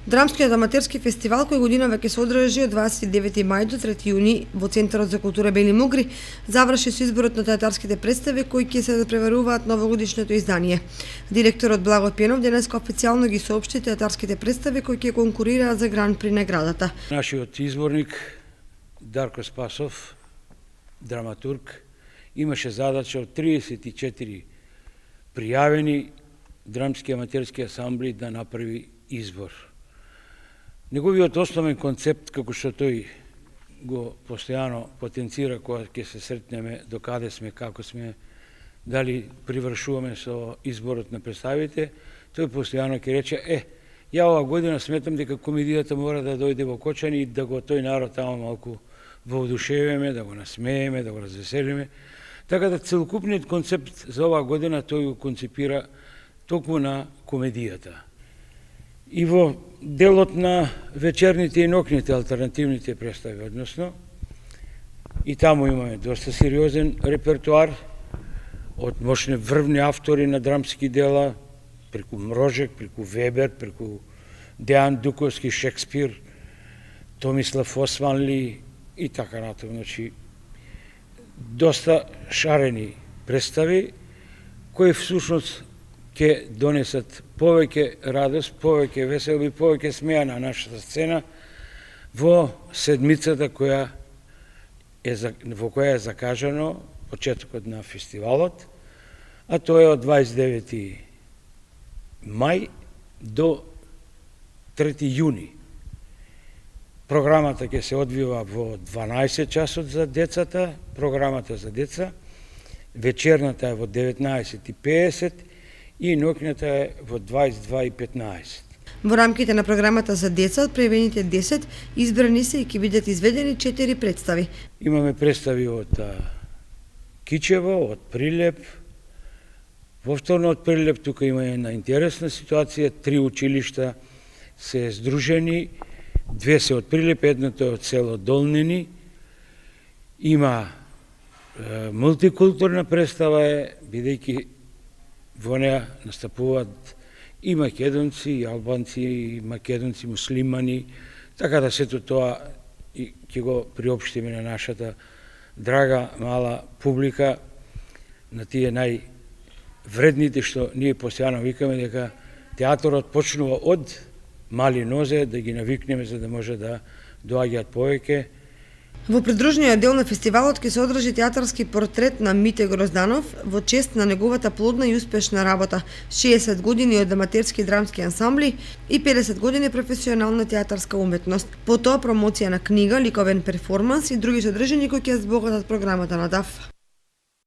Драмскиот аматерски фестивал кој годинава ќе се одржи од 29 мај до 3 јуни во Центарот за култура Бели Мугри заврши со изборот на театарските представи кои ќе се преваруваат новогодишното издание. Директорот Благо Пенов денеска официјално ги соопшти театарските представи кои ќе конкурираат за Гран при наградата. Нашиот изборник Дарко Спасов, драматург, имаше задача од 34 пријавени драмски аматерски асамбли да направи избор. Неговиот основен концепт, како што тој го постојано потенцира кога ќе се сретнеме до каде сме, како сме, дали привршуваме со изборот на представите, тој постојано ќе рече, ја ова година сметам дека комедијата мора да дојде во Кочани и да го тој народ тамо малку воодушевиме, да го насмееме, да го развеселиме. Така да целокупниот концепт за оваа година тој го концепира токму на комедијата. И во делот на вечерните и нокните алтернативните представи, односно, и таму имаме доста сериозен репертуар од мощни врвни автори на драмски дела, преку Мрожек, преку Вебер, преку Дејан Дуковски, Шекспир, Томислав Османли и така натаму. Значи, доста шарени представи кои всушност ќе донесат повеќе радост, повеќе веселби, повеќе смеа на нашата сцена во седмицата во која е закажано почетокот на фестивалот, а тоа е од 29 мај до 3 јуни. Програмата ќе се одвива во 12 часот за децата, програмата за деца, вечерната е во 19:50 и ноќната е во 22:15. Во рамките на програмата за деца од прејавените 10 избрани се и ќе бидат изведени 4 представи. Имаме представи од Кичево, од Прилеп. Повторно од Прилеп тука има една интересна ситуација, 3 училишта се здружени, 2 се од Прилеп, едното е од село Долнени. Има мултикултурна представа бидејќи во неа настапуваат и македонци, и албанци, и македонци, муслимани, така да сето тоа ќе го приопштиме на нашата драга мала публика, на тие највредните што ние постојано викаме дека театарот почнува од мали нозе, да ги навикнеме за да може да доаѓаат повеќе. Во придружниот дел на фестивалот ќе се одржи театарски портрет на Мите Грозданов во чест на неговата плодна и успешна работа, 60 години од аматерски драмски ансамбли и 50 години професионална театарска уметност. Потоа промоција на книга, ликовен перформанс и други содржини кои ќе збогатат програмата на ДАФ.